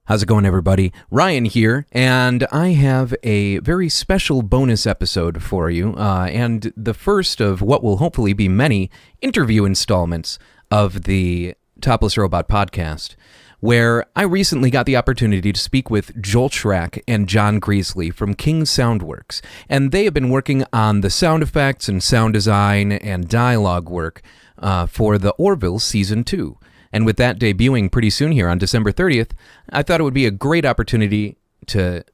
How's it going, everybody? Ryan here, and I have a very special bonus episode for you, and the first of what will hopefully be many interview installments of the Topless Robot podcast, where I recently got the opportunity to speak with Shryack and Jon Greasley from King Soundworks, and they have been working on the sound effects and sound design and dialogue work for the Orville Season 2. And with that debuting pretty soon here on December 30th, I thought it would be a great opportunity to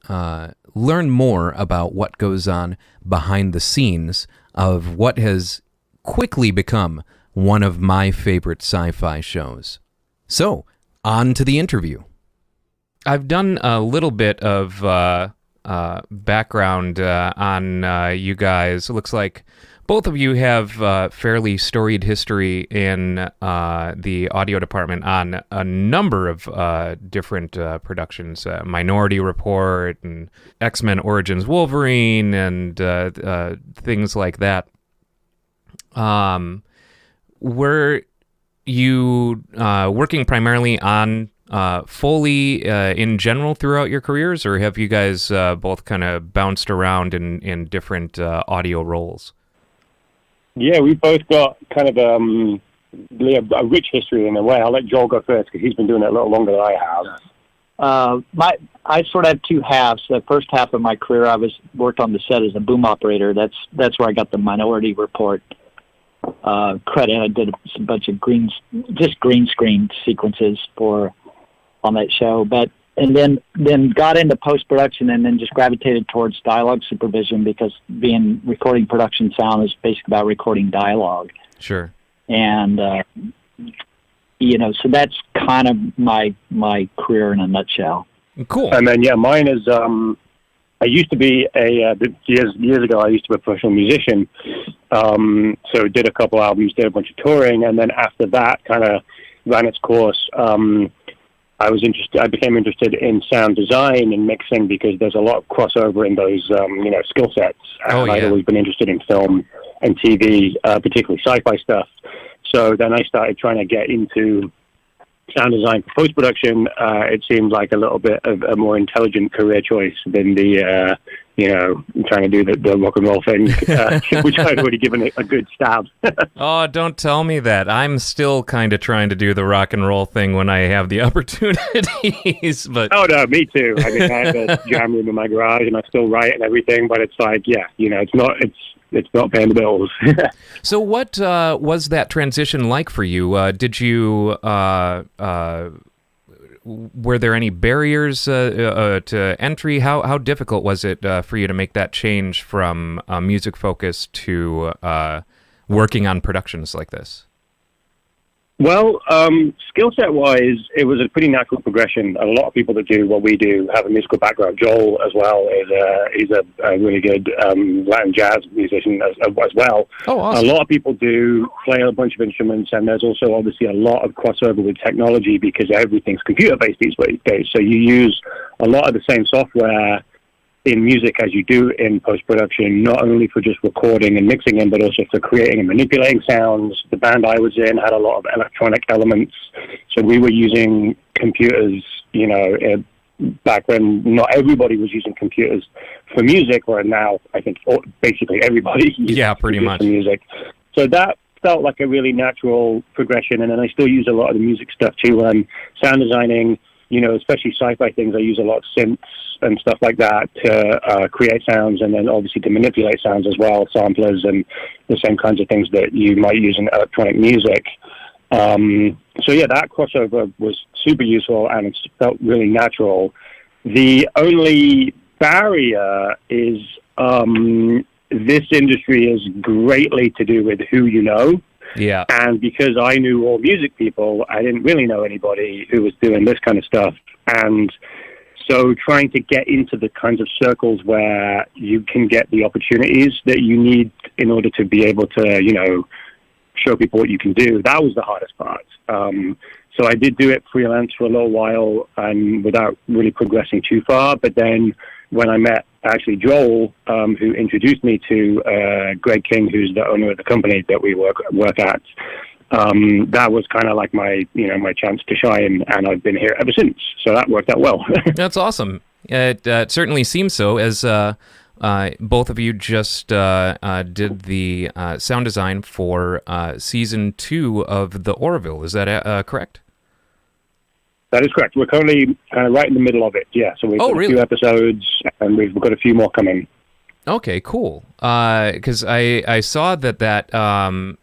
learn more about what goes on behind the scenes of what has quickly become one of my favorite sci-fi shows. So, on to the interview. I've done a little bit of background on you guys. It looks like both of you have fairly storied history in the audio department on a number of different productions, Minority Report and X-Men Origins Wolverine and things like that. Were you working primarily on Foley in general throughout your careers, or have you guys both kind of bounced around in different audio roles? Yeah, we both got kind of a rich history in a way. I'll let Joel go first because he's been doing it a little longer than I have. I sort of have two halves. The first half of my career, I worked on the set as a boom operator. That's where I got the Minority Report credit. I did a bunch of green screen sequences on that show, and then got into post-production and then just gravitated towards dialogue supervision because recording production sound is basically about recording dialogue. Sure. And, so that's kind of my career in a nutshell. Cool. And then, mine is, I used to be years ago, I used to be a professional musician. So did a couple albums, did a bunch of touring, and then after that kind of ran its course. I became interested in sound design and mixing because there's a lot of crossover in those, skill sets. And I'd always been interested in film and TV, particularly sci-fi stuff. So then I started trying to get into sound design for post-production. It seemed like a little bit of a more intelligent career choice than the, trying to do the rock and roll thing, which I'd already given it a good stab. Oh, don't tell me that. I'm still kind of trying to do the rock and roll thing when I have the opportunities. But oh, no, me too. I mean, I have a jam room in my garage, and I still write and everything, but it's like, it's not paying the bills. So what was that transition like for you? Did you... were there any barriers to entry? How difficult was it for you to make that change from music focus to working on productions like this? Well, skill set wise, it was a pretty natural progression. A lot of people that do what we do have a musical background. Joel as well he's a really good Latin jazz musician as well. Oh, awesome. A lot of people do play a bunch of instruments, and there's also obviously a lot of crossover with technology because everything's computer-based these days. So you use a lot of the same software in music as you do in post-production, not only for just recording and mixing in, but also for creating and manipulating sounds. The band I was in had a lot of electronic elements, so we were using computers, back when not everybody was using computers for music, where now I think basically everybody uses pretty much for music. So that felt like a really natural progression, and then I still use a lot of the music stuff too. Sound designing, especially sci-fi things, I use a lot of synths and stuff like that to create sounds, and then obviously to manipulate sounds as well, samplers and the same kinds of things that you might use in electronic music. That crossover was super useful, and it felt really natural. The only barrier is this industry is greatly to do with who you know. Yeah. And because I knew all music people, I didn't really know anybody who was doing this kind of stuff. And so trying to get into the kinds of circles where you can get the opportunities that you need in order to be able to, show people what you can do, that was the hardest part. So I did do it freelance for a little while and without really progressing too far. But then when I met actually Joel, who introduced me to Greg King, who's the owner of the company that we work at, that was kind of like my chance to shine, and I've been here ever since. So that worked out well. That's awesome. It certainly seems so, as both of you just did the sound design for season 2 of the Orville. Is that correct? That is correct. We're currently right in the middle of it. Yeah, so we've got a few episodes, and we've got a few more coming. Okay, cool. Because I saw that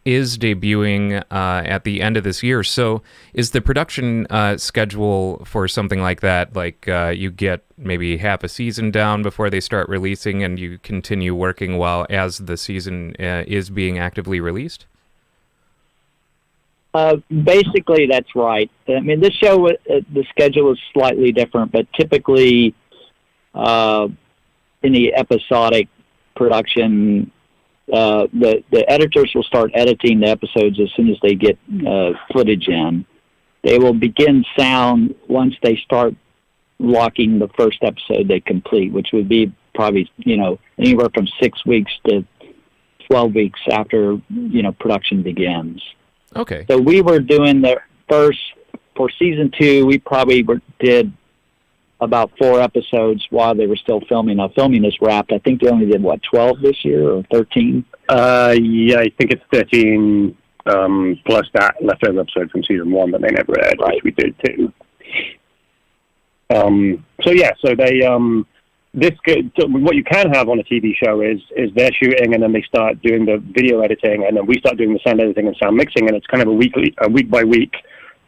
is debuting at the end of this year. So is the production schedule for something like that, like you get maybe half a season down before they start releasing, and you continue working as the season is being actively released? Basically, that's right. I mean, this show, the schedule is slightly different, but typically in the episodic production, the editors will start editing the episodes as soon as they get footage in. They will begin sound once they start locking the first episode they complete, which would be probably, anywhere from 6 weeks to 12 weeks after, production begins. Okay. So we were doing the first, for season 2, we probably did about 4 episodes while they were still filming. Now, filming is wrapped. I think they only did, 12 this year or 13? Yeah, I think it's 13, plus that leftover episode from season 1 that they never aired, right. Which we did too. So they, what you can have on a TV show is they're shooting and then they start doing the video editing and then we start doing the sound editing and sound mixing, and it's kind of a week by week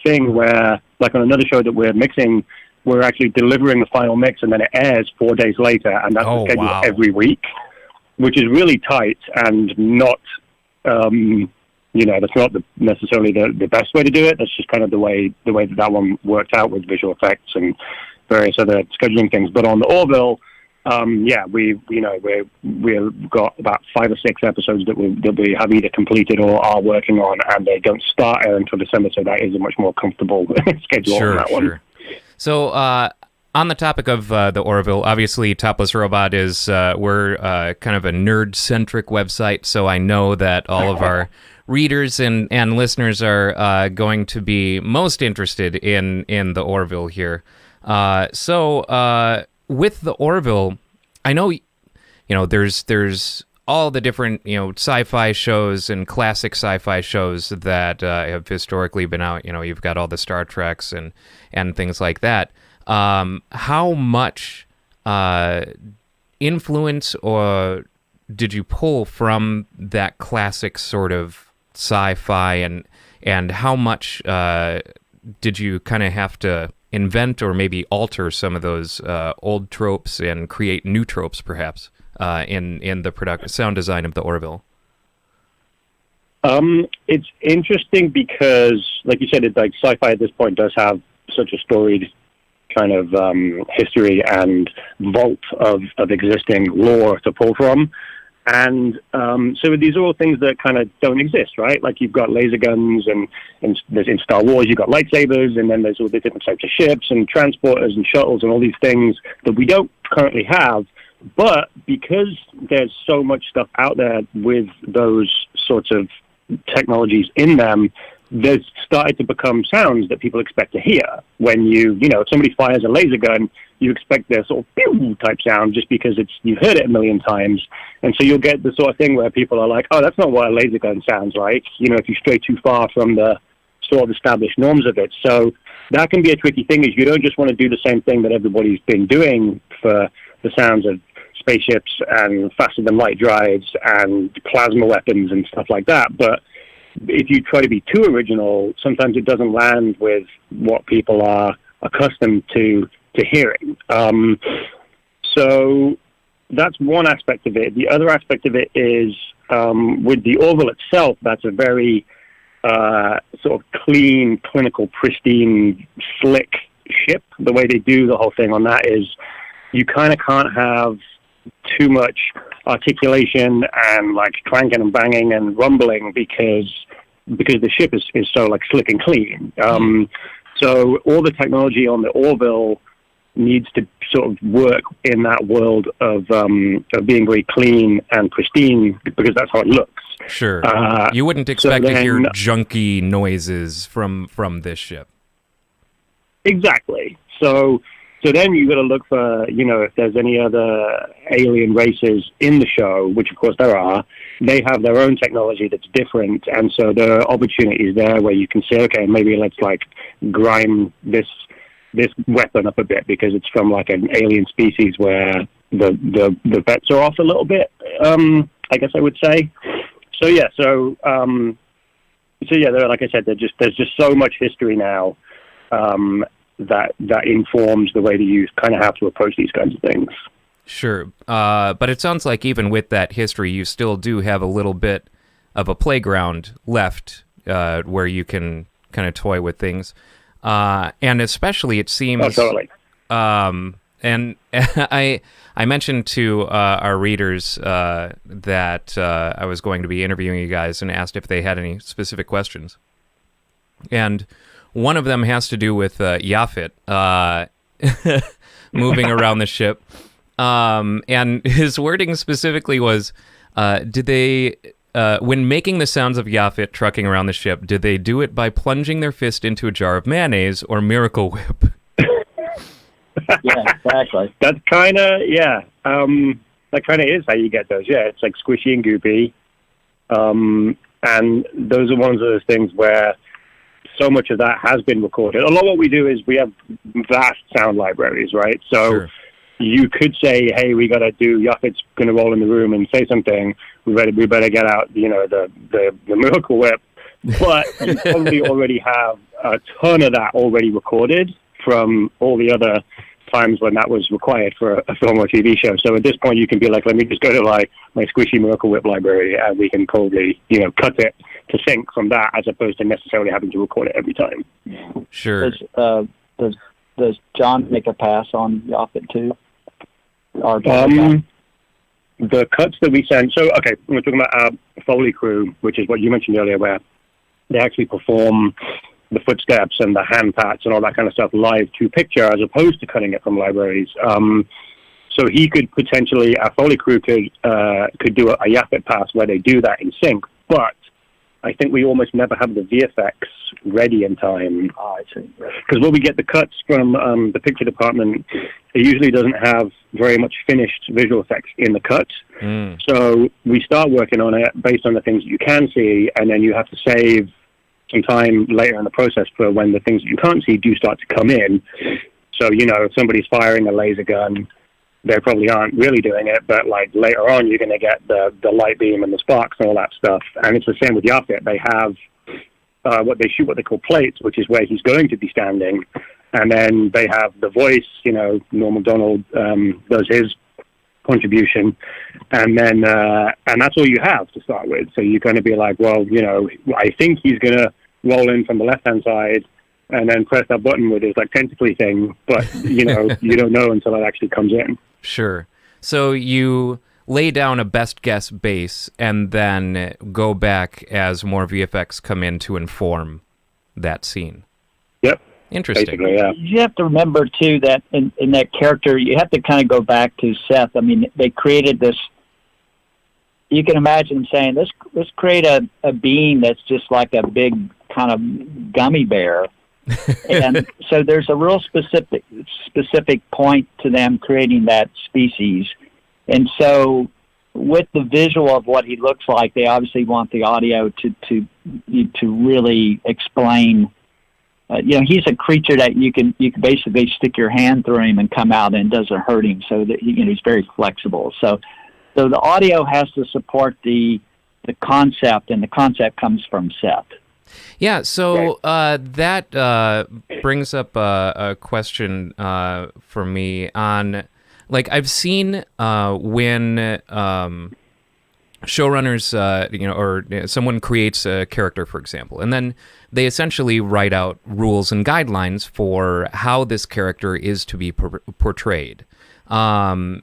thing where, like on another show that we're mixing, we're actually delivering the final mix and then it airs 4 days later, and that's the schedule every week, which is really tight and not, that's not necessarily the best way to do it. That's just kind of the way that one worked out with visual effects and various other scheduling things. But on the Orville, we've got about 5 or 6 episodes that we have either completed or are working on, and they don't start air until December, so that is a much more comfortable schedule on that one. Sure. So, on the topic of the Orville, obviously Topless Robot is, we're kind of a nerd-centric website, so I know that all of our readers and listeners are going to be most interested in the Orville here. So with the Orville, I know, there's all the different, sci-fi shows and classic sci-fi shows that have historically been out. You've got all the Star Treks and things like that. How much influence or did you pull from that classic sort of sci-fi, and how much did you kind of have to invent or maybe alter some of those old tropes and create new tropes, perhaps, in the sound design of the Orville? It's interesting because, like you said, it's like sci-fi at this point does have such a storied kind of history and vault of existing lore to pull from. And so these are all things that kind of don't exist, right? Like you've got laser guns, and there's in Star Wars you've got lightsabers, and then there's all the different types of ships and transporters and shuttles and all these things that we don't currently have. But because there's so much stuff out there with those sorts of technologies in them, there's started to become sounds that people expect to hear. When if somebody fires a laser gun, you expect their sort of pew type sound just because you've heard it a million times. And so you'll get the sort of thing where people are like, oh, that's not what a laser gun sounds like, if you stray too far from the sort of established norms of it. So that can be a tricky thing, is you don't just want to do the same thing that everybody's been doing for the sounds of spaceships and faster than light drives and plasma weapons and stuff like that. But if you try to be too original, sometimes it doesn't land with what people are accustomed to hearing. So that's one aspect of it. The other aspect of it is with the Orville itself, that's a very sort of clean, clinical, pristine, slick ship. The way they do the whole thing on that is you kind of can't have too much articulation and like clanking and banging and rumbling because the ship is so like slick and clean. So all the technology on the Orville needs to sort of work in that world of being very clean and pristine because that's how it looks. Sure. You wouldn't expect to hear junky noises from this ship. Exactly. So then you got to look for, if there's any other alien races in the show, which of course there are. They have their own technology that's different, and so there are opportunities there where you can say, okay, maybe let's like grime this weapon up a bit because it's from like an alien species where the bets are off a little bit. I guess I would say. So yeah, like I said, there's just so much history now that informs the way that you kind of have to approach these kinds of things. Sure, but it sounds like even with that history, you still do have a little bit of a playground left where you can kind of toy with things, and especially it seems. Oh, totally. And I mentioned to our readers that I was going to be interviewing you guys and asked if they had any specific questions, and one of them has to do with Yaphet moving around the ship. And his wording specifically was, did they, when making the sounds of Yaphet trucking around the ship, did they do it by plunging their fist into a jar of mayonnaise or Miracle Whip? Yeah, exactly. That's kind of, that kind of is how you get those. Yeah, it's like squishy and goopy. And those are ones of those things where so much of that has been recorded. A lot of what we do is we have vast sound libraries, right? So sure. You could say, hey, we got to do, Yaphet's going to roll in the room and say something. We better get out, the Miracle Whip. But you probably already have a ton of that already recorded from all the other times when that was required for a film or TV show. So at this point, you can be like, let me just go to my squishy Miracle Whip library, and we can probably, cut it to sync from that, as opposed to necessarily having to record it every time. Sure. Does Jon make a pass on Yaphet too? The cuts that we send. So, okay, we're talking about our Foley crew, which is what you mentioned earlier, where they actually perform the footsteps and the hand pats and all that kind of stuff live to picture, as opposed to cutting it from libraries. So he could potentially, our Foley crew could do a Yaphet pass where they do that in sync, but I think we almost never have the VFX ready in time. Oh, I see. Because when we get the cuts from the picture department, it usually doesn't have very much finished visual effects in the cut. So we start working on it based on the things that you can see, and then you have to save some time later in the process for when the things that you can't see do start to come in. So, if somebody's firing a laser gun, they probably aren't really doing it, but like later on, you're going to get the light beam and the sparks and all that stuff. And it's the same with Yaphet. They have what they call plates, which is where he's going to be standing. And then they have the voice, Norm Macdonald does his contribution. And then, and that's all you have to start with. So you're going to be like, well, I think he's going to roll in from the left-hand side and then press that button with his like tentacly thing. But, you don't know until it actually comes in. Sure. So you lay down a best guess base and then go back as more VFX come in to inform that scene. Yep. Interesting. Basically, yeah. You have to remember, too, that in that character, you have to kind of go back to Seth. I mean, they created this. You can imagine saying, let's create a being that's just like a big kind of gummy bear. And so there's a real specific point to them creating that species. And so with the visual of what he looks like, they obviously want the audio to really explain. He's a creature that you can basically stick your hand through him and come out and it doesn't hurt him. So that he's very flexible. So the audio has to support the concept, and the concept comes from Seth. Yeah, so that brings up a question for me on, like, I've seen when showrunners, or someone creates a character, for example, and then they essentially write out rules and guidelines for how this character is to be portrayed. Do's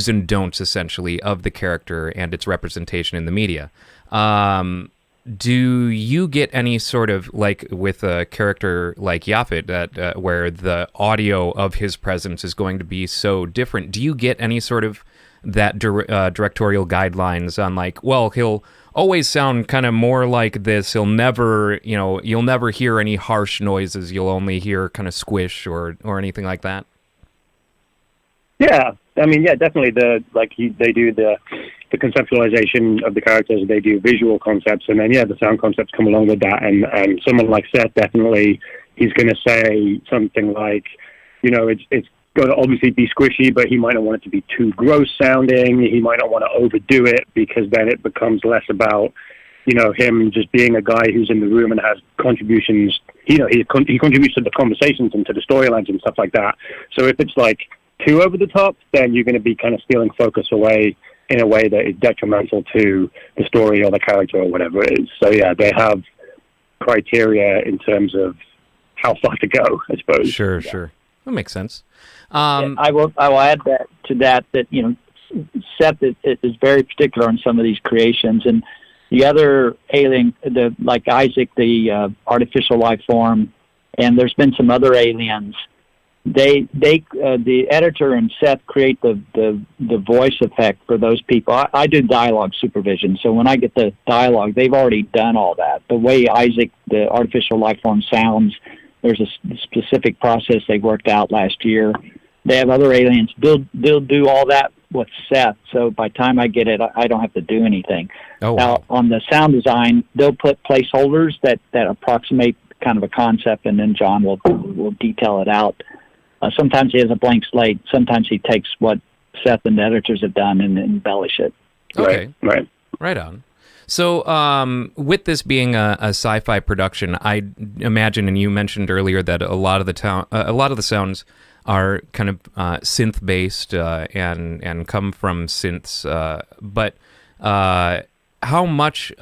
and don'ts, essentially, of the character and its representation in the media. Do you get any sort of, like with a character like Yaphet, that where the audio of his presence is going to be so different? Do you get any sort of that directorial guidelines on, like, well, he'll always sound kind of more like this. He'll never, you'll never hear any harsh noises. You'll only hear kind of squish or anything like that. Yeah, I mean, yeah, definitely. They do the conceptualization of the characters. They do visual concepts, and then the sound concepts come along with that. And someone like Seth, definitely, he's going to say something like, it's going to obviously be squishy, but he might not want it to be too gross sounding. He might not want to overdo it, because then it becomes less about him just being a guy who's in the room and has contributions. He contributes to the conversations and to the storylines and stuff like that. So if it's like too over the top, then you're going to be kind of stealing focus away in a way that is detrimental to the story or the character or whatever it is. So yeah, they have criteria in terms of how far to go, I suppose. Sure. That makes sense. I will add that Seth is very particular on some of these creations, and the other alien, like Isaac, the artificial life form, and there's been some other aliens. The editor and Seth create the voice effect for those people. I do dialogue supervision, so when I get the dialogue, they've already done all that. The way Isaac, the artificial life form, sounds, there's a specific process they worked out last year. They have other aliens. They'll do all that with Seth, so by the time I get it, I don't have to do anything. Oh, wow. Now, on the sound design, they'll put placeholders that approximate kind of a concept, and then Jon will detail it out. Sometimes he has a blank slate. Sometimes he takes what Seth and the editors have done and embellish it. Okay. Right on. So with this being a sci-fi production, I imagine, and you mentioned earlier, that a lot of the sounds are kind of synth-based and come from synths. But how much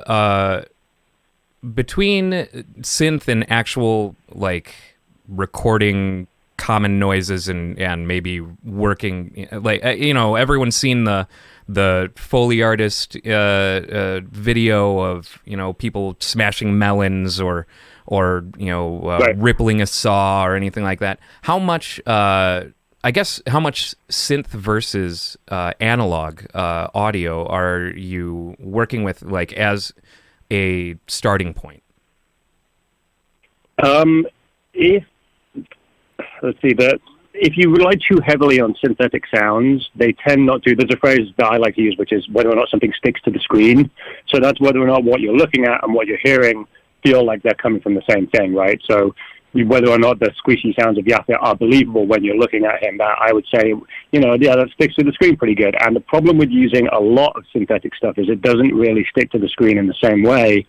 between synth and actual, like, recording common noises and maybe working, like, everyone's seen the Foley artist video of people smashing melons or right. rippling a saw or anything like that. How much how much synth versus analog audio are you working with, like, as a starting point? If you rely too heavily on synthetic sounds, they tend not to. There's a phrase that I like to use, which is whether or not something sticks to the screen. So that's whether or not what you're looking at and what you're hearing feel like they're coming from the same thing, right? So whether or not the squishy sounds of Yaphet are believable when you're looking at him, that I would say, that sticks to the screen pretty good. And the problem with using a lot of synthetic stuff is it doesn't really stick to the screen in the same way.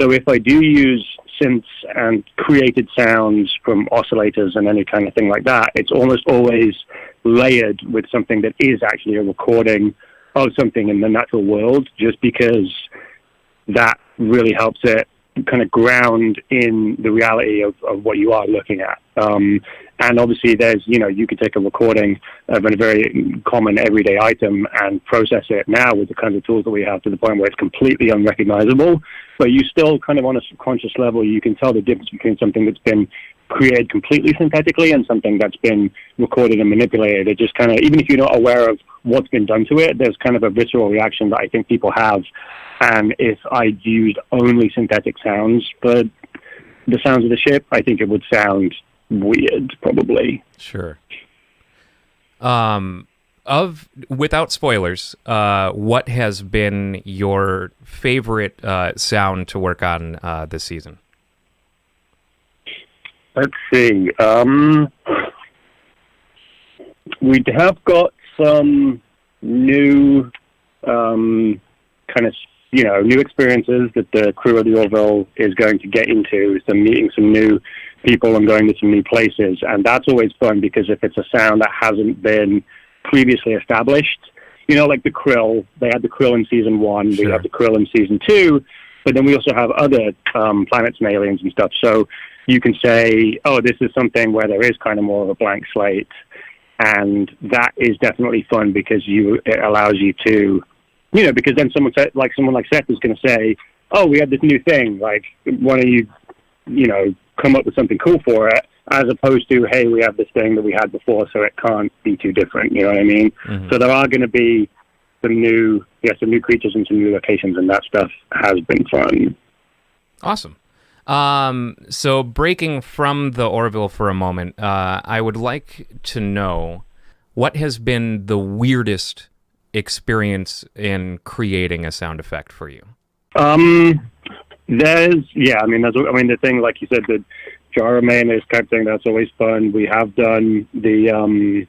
So if I do use synths and created sounds from oscillators and any kind of thing like that, it's almost always layered with something that is actually a recording of something in the natural world, just because that really helps it kind of ground in the reality of what you are looking at. And obviously there's, you could take a recording of a very common everyday item and process it now with the kinds of tools that we have to the point where it's completely unrecognizable, but you still kind of on a subconscious level, you can tell the difference between something that's been created completely synthetically and something that's been recorded and manipulated. It just kind of, even if you're not aware of what's been done to it, there's kind of a visceral reaction that I think people have. And if I used only synthetic sounds for the sounds of the ship, I think it would sound weird, probably. Sure. Without spoilers, what has been your favorite sound to work on this season? Let's see. We have got some new kind of new experiences that the crew of the Orville is going to get into, meeting some new people and going to some new places. And that's always fun, because if it's a sound that hasn't been previously established, like the krill, they had the krill in season 1, Sure. We have the krill in season 2, but then we also have other planets and aliens and stuff. So you can say, oh, this is something where there is kind of more of a blank slate. And that is definitely fun, because it allows you to, because then someone like Seth is going to say, oh, we had this new thing, like, why don't you, come up with something cool for it, as opposed to, hey, we have this thing that we had before, so it can't be too different, you know what I mean? Mm-hmm. So there are going to be some new creatures and some new locations, and that stuff has been fun. Awesome. So breaking from the Orville for a moment, I would like to know what has been the weirdest experience in creating a sound effect for you. There's the thing, like you said, the jar of mayonnaise type thing, that's always fun. We have done the,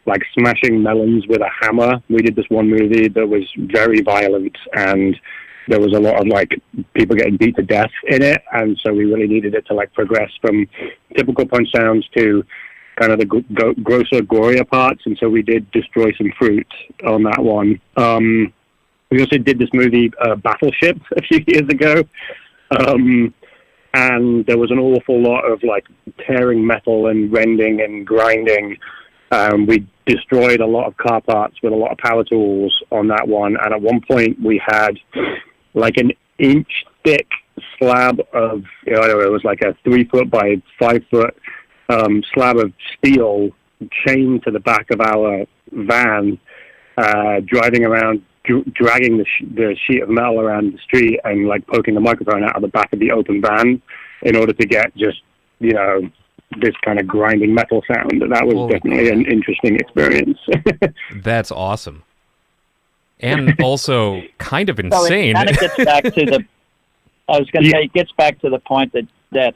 like smashing melons with a hammer. We did this one movie that was very violent, and there was a lot of like people getting beat to death in it, and so we really needed it to like progress from typical punch sounds to kind of the grosser, gorier parts, and so we did destroy some fruit on that one. We also did this movie, Battleship, a few years ago, and there was an awful lot of like tearing metal and rending and grinding. We destroyed a lot of car parts with a lot of power tools on that one, and at one point we had like an inch thick slab of, it was like a 3 foot by 5 foot slab of steel chained to the back of our van, driving around, dragging the sheet of metal around the street and like poking the microphone out of the back of the open van in order to get just, this kind of grinding metal sound. That was definitely an interesting experience. That's awesome. And also kind of insane. Well, it kind of gets back to the, I was going to say, it gets back to the point that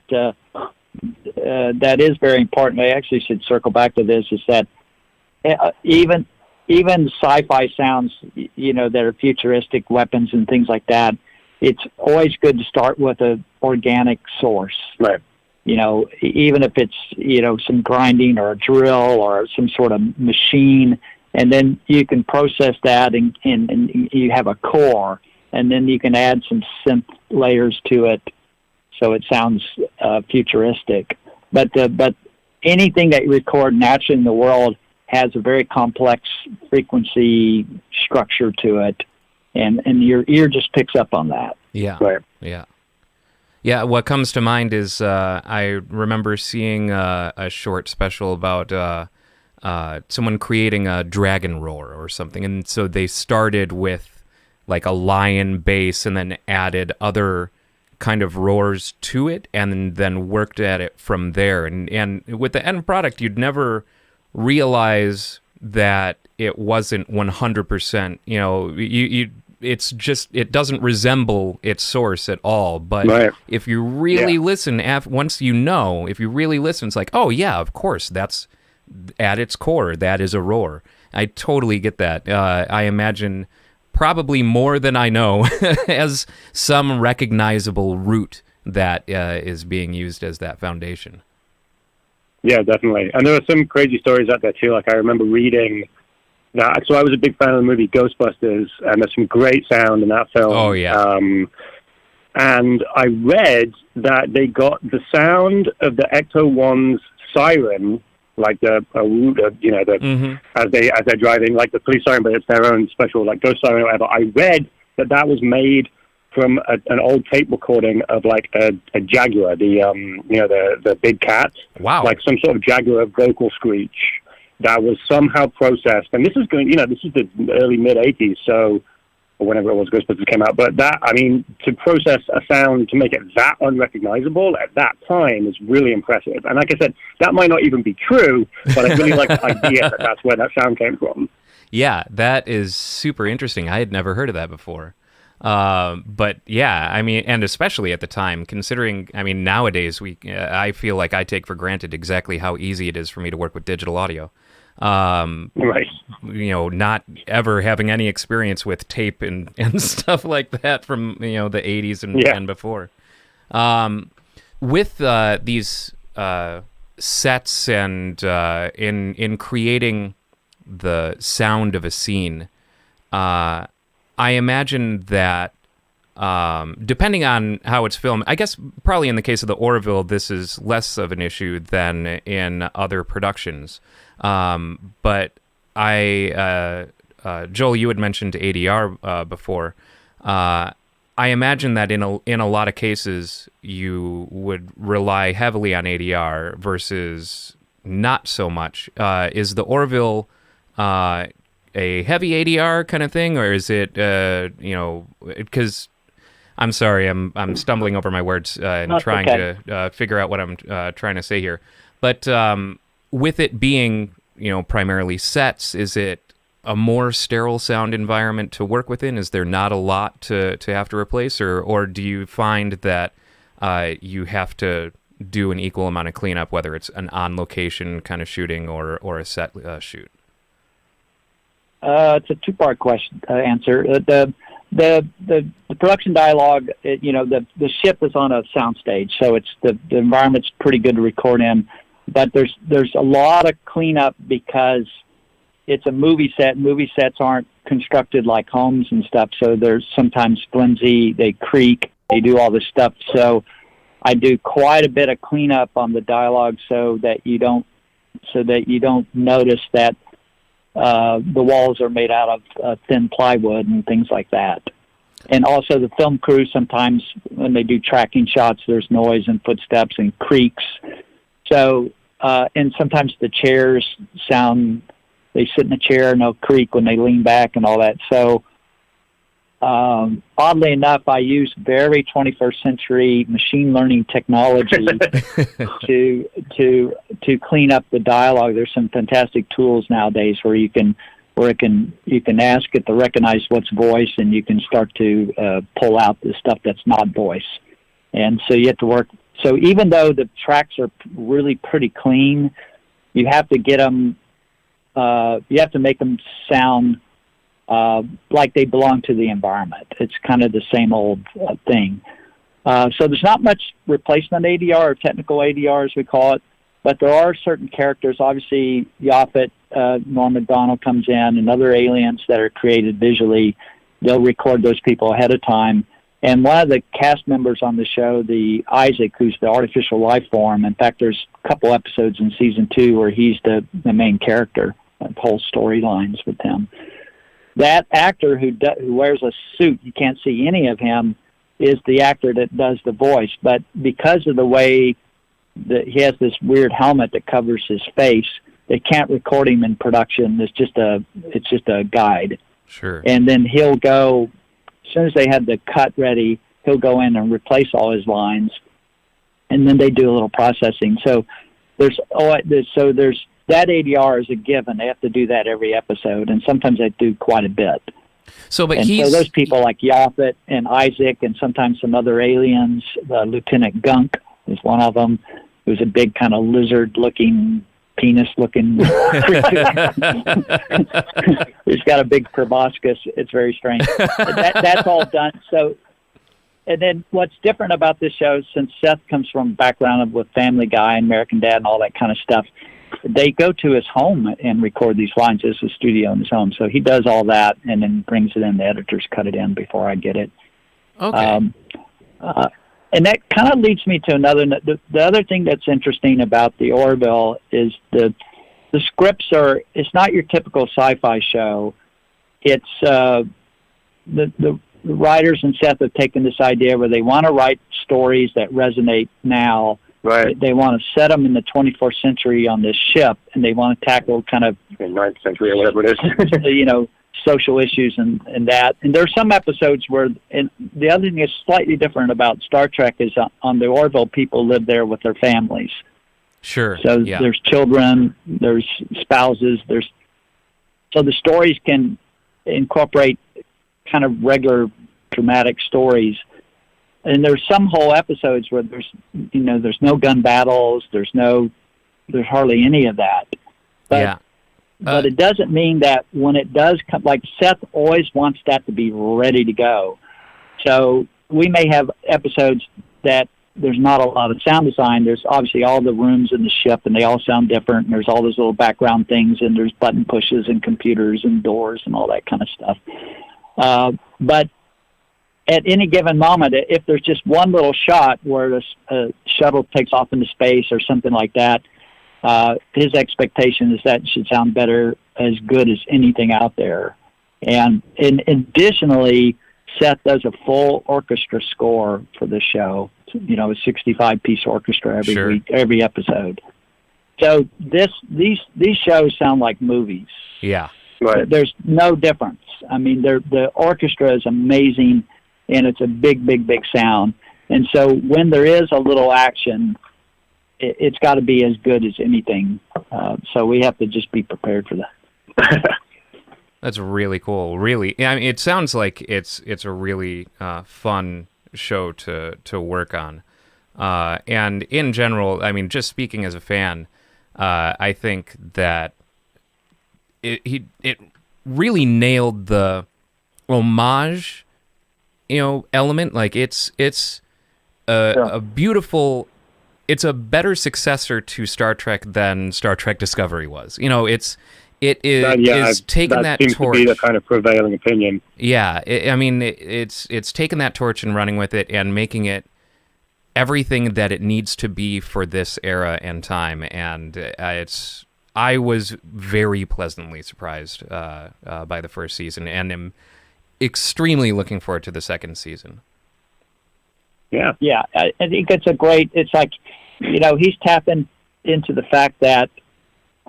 is very important. I actually should circle back to this, is that even sci-fi sounds, that are futuristic weapons and things like that, it's always good to start with an organic source. Right. Even if it's, some grinding or a drill or some sort of machine, and then you can process that and you have a core, and then you can add some synth layers to it so it sounds futuristic. But anything that you record naturally in the world has a very complex frequency structure to it, and your ear just picks up on that. Yeah. Right. Yeah. Yeah, what comes to mind is I remember seeing a short special about someone creating a dragon roar or something, and so they started with like a lion bass and then added other kind of roars to it, and then worked at it from there. And with the end product, you'd never realize that it wasn't 100%. It's just, it doesn't resemble its source at all. But right. If you really listen, if you really listen, it's like, oh yeah, of course, that's at its core, that is a roar. I totally get that. I imagine probably more than I know as some recognizable root that is being used as that foundation. Yeah, definitely. And there are some crazy stories out there too. Like I remember reading that. So I was a big fan of the movie Ghostbusters, and there's some great sound in that film. Oh yeah. And I read that they got the sound of the Ecto-1's siren, like as they're driving, like the police siren, but it's their own special like ghost siren or whatever. I read that was made from an old tape recording of like a jaguar, the big cat. Wow. Like some sort of jaguar vocal screech that was somehow processed. And this is this is the early mid 80s, so, or whenever it was Ghostbusters came out. But to process a sound to make it that unrecognizable at that time is really impressive. And like I said, that might not even be true, but I really like the idea that that's where that sound came from. Yeah, that is super interesting. I had never heard of that before. But yeah, I mean, and especially at the time, considering, I mean, nowadays I feel like I take for granted exactly how easy it is for me to work with digital audio. Right. Not ever having any experience with tape and stuff like that from, the 80s and before. With these sets and in creating the sound of a scene, I imagine that depending on how it's filmed, I guess probably in the case of the Orville, this is less of an issue than in other productions. But Joel, you had mentioned ADR before. I imagine that in a lot of cases you would rely heavily on ADR versus not so much. Is the Orville a heavy ADR kind of thing, or is it because I'm sorry, I'm stumbling over my words and trying to figure out what I'm trying to say here. But with it being primarily sets, is it a more sterile sound environment to work within? Is there not a lot to have to replace, or do you find that you have to do an equal amount of cleanup, whether it's an on-location kind of shooting or a set shoot? It's a two-part question answer. The production dialogue, the ship is on a soundstage, so it's the environment's pretty good to record in, but there's a lot of cleanup because it's a movie set. Movie sets aren't constructed like homes and stuff, so there's sometimes flimsy, they creak, they do all this stuff. So I do quite a bit of cleanup on the dialogue so that you don't notice that the walls are made out of thin plywood and things like that. And also the film crew, sometimes when they do tracking shots, there's noise and footsteps and creaks. So, and sometimes the chairs sound, they sit in a chair and they'll creak when they lean back and all that. So, oddly enough, I use very 21st century machine learning technology to clean up the dialogue. There's some fantastic tools nowadays where you can ask it to recognize what's voice, and you can start to pull out the stuff that's not voice. And so you have to work. So even though the tracks are really pretty clean, you have to get them. You have to make them sound like they belong to the environment. It's kind of the same old thing. So there's not much replacement ADR or technical ADR, as we call it, but there are certain characters. Obviously, Yaphet, Norm Macdonald comes in, and other aliens that are created visually. They'll record those people ahead of time. And one of the cast members on the show, the Isaac, who's the artificial life form, in fact, there's a couple episodes in season 2 where he's the main character, whole storylines with him. That actor who wears a suit, you can't see any of him, is the actor that does the voice. But because of the way that he has this weird helmet that covers his face, they can't record him in production. It's just a guide. Sure. And then he'll go, as soon as they have the cut ready, he'll go in and replace all his lines, and then they do a little processing. So there's that ADR is a given. They have to do that every episode, and sometimes they do quite a bit. So those people like Yaphet and Isaac, and sometimes some other aliens. Lieutenant Gunk is one of them, who's a big kind of lizard-looking, penis-looking creature. He's got a big proboscis. It's very strange. That's all done. So, and then what's different about this show, since Seth comes from a background with Family Guy and American Dad and all that kind of stuff, they go to his home and record these lines. There's a studio in his home. So he does all that and then brings it in. The editors cut it in before I get it. Okay. And that kind of leads me to the other thing that's interesting about the Orville is the scripts it's not your typical sci-fi show. It's the writers and Seth have taken this idea where they want to write stories that resonate now. Right. They want to set them in the 24th century on this ship, and they want to tackle kind of 9th century or whatever it is. Social issues and that. And there are some episodes where, and the other thing that's slightly different about Star Trek is on the Orville, people live there with their families. Sure. So there's children, there's spouses, so the stories can incorporate kind of regular dramatic stories. And there's some whole episodes where there's no gun battles, there's hardly any of that. But it doesn't mean that when it does come, like Seth always wants that to be ready to go. So we may have episodes that there's not a lot of sound design. There's obviously all the rooms in the ship, and they all sound different, and there's all those little background things, and there's button pushes and computers and doors and all that kind of stuff. But at any given moment, if there's just one little shot where the shuttle takes off into space or something like that, his expectation is that it should sound as good as anything out there. And additionally, Seth does a full orchestra score for the show. You know, a 65-piece orchestra every Sure. week, every episode. So these shows sound like movies. Yeah. Right. There's no difference. I mean, the orchestra is amazing, and it's a big, big, big sound. And so when there is a little action, it's got to be as good as anything. So we have to just be prepared for that. That's really cool. Really, I mean, it sounds like it's a really fun show to work on. And in general, I mean, just speaking as a fan, I think that it really nailed the homage, element. Like it's a beautiful. It's a better successor to Star Trek than Star Trek Discovery was. It is taking that seems torch. to be the kind of prevailing opinion. Yeah, it's taken that torch and running with it and making it everything that it needs to be for this era and time. And I was very pleasantly surprised by the first season, and am extremely looking forward to the second season. Yeah. Yeah, I think it's like, he's tapping into the fact that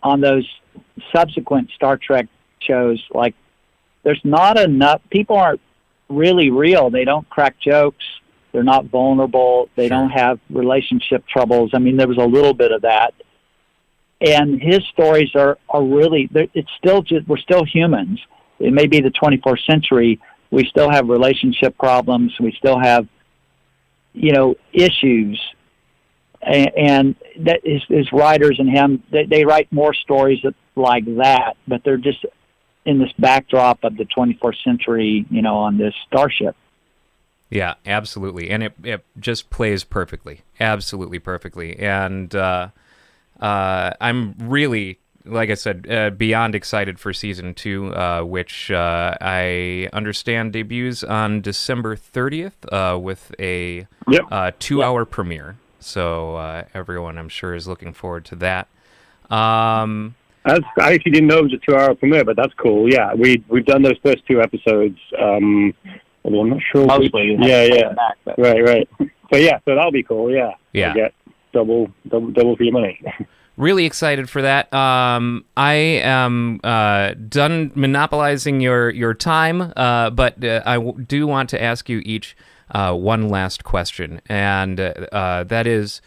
on those subsequent Star Trek shows, like, there's not enough, people aren't really real. They don't crack jokes. They're not vulnerable. They don't have relationship troubles. I mean, there was a little bit of that. And his stories are really, it's still just, we're still humans. It may be the 24th century. We still have relationship problems. We still have, issues. And that his writers and him, they write more stories like that, but they're just in this backdrop of the 24th century, on this starship. Yeah, absolutely. And it just plays perfectly. Absolutely perfectly. And I'm really, like I said, beyond excited for season 2, which I understand debuts on December 30th with a 2-hour premiere. So everyone, I'm sure, is looking forward to that. I actually didn't know it was a 2-hour premiere, but that's cool. Yeah, we've done those first 2 episodes. Although I'm not sure. Mostly. Right. So that'll be cool. Yeah. Yeah. Get double for your money. Really excited for that. I am done monopolizing your time, but I do want to ask you each one last question, and that is,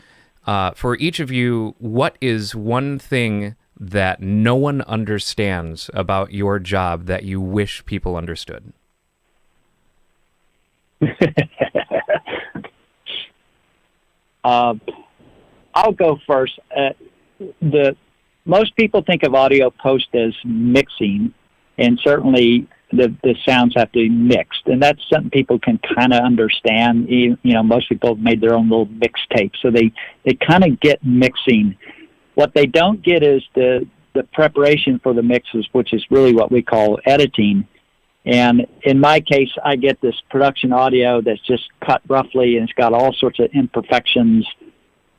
for each of you, what is one thing that no one understands about your job that you wish people understood? I'll go first. Most people think of audio post as mixing, and certainly the sounds have to be mixed, and that's something people can kind of understand. Most people have made their own little mixtape, so they kind of get mixing. What they don't get is the preparation for the mixes, which is really what we call editing. And in my case, I get this production audio that's just cut roughly, and it's got all sorts of imperfections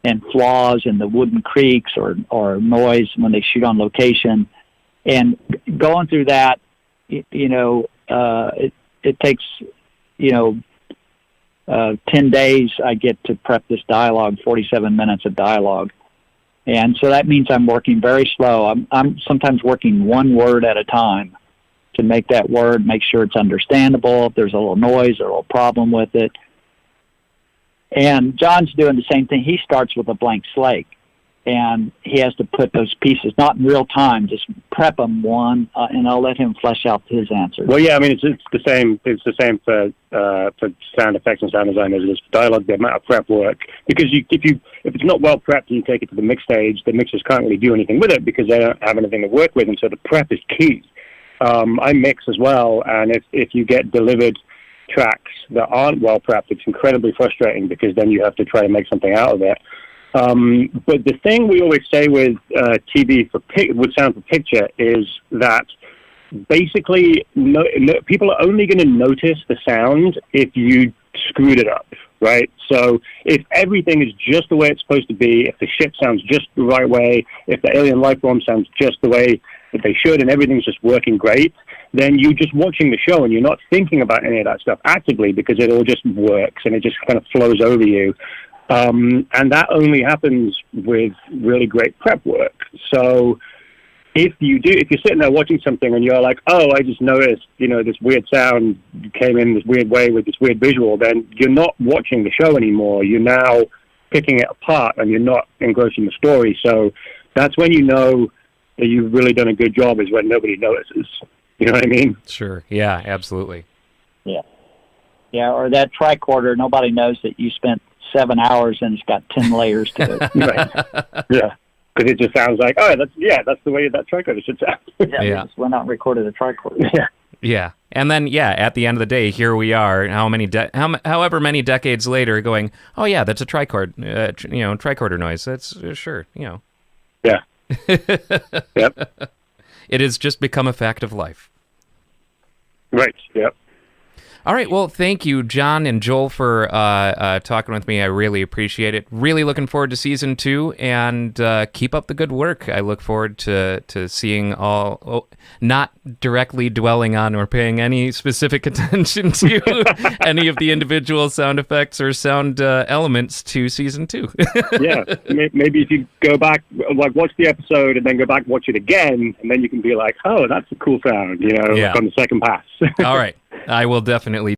and flaws in the wooden creaks or noise when they shoot on location. And going through that, it takes, 10 days I get to prep this dialogue, 47 minutes of dialogue. And so that means I'm working very slow. I'm sometimes working one word at a time to make that word, make sure it's understandable, if there's a little noise or a little problem with it. And Jon's doing the same thing. He starts with a blank slate, and he has to put those pieces, not in real time, just prep them one, and I'll let him flesh out his answers. Well, yeah, I mean, it's the same. It's the same for sound effects and sound design as it is for dialogue. The amount of prep work, because if it's not well prepped and you take it to the mix stage, the mixers can't really do anything with it because they don't have anything to work with, and so the prep is key. I mix as well, and if you get delivered tracks that aren't well prepped, it's incredibly frustrating because then you have to try and make something out of it. But the thing we always say with TV with sound for picture is that basically people are only going to notice the sound if you screwed it up, right? So if everything is just the way it's supposed to be, if the ship sounds just the right way, if the alien life form sounds just the way that they should, and everything's just working great, then you're just watching the show and you're not thinking about any of that stuff actively because it all just works and it just kind of flows over you. And that only happens with really great prep work. So if you're sitting there watching something and you're like, oh, I just noticed, this weird sound came in this weird way with this weird visual, then you're not watching the show anymore. You're now picking it apart and you're not engrossing the story. So that's when you know that you've really done a good job, is when nobody notices. You know what I mean? Sure. Yeah, absolutely. Yeah. Yeah, or that tricorder, nobody knows that you spent 7 hours and it's got 10 layers to it. Right. Yeah. Because it just sounds like, oh, that's the way that tricorder should sound. We just went out and recorded a tricorder. Yeah. Yeah. And then, at the end of the day, here we are, however many decades later, going, oh, yeah, that's a tricorder noise. That's sure, Yeah. Yep. It has just become a fact of life. Right. Yep. All right. Well, thank you, Jon and Joel, for talking with me. I really appreciate it. Really looking forward to season 2, and keep up the good work. I look forward to seeing not directly dwelling on or paying any specific attention to any of the individual sound effects or sound elements to season 2. Yeah. Maybe if you go back, watch the episode and then go back, watch it again, and then you can be like, oh, that's a cool sound, on the second pass. All right. I will definitely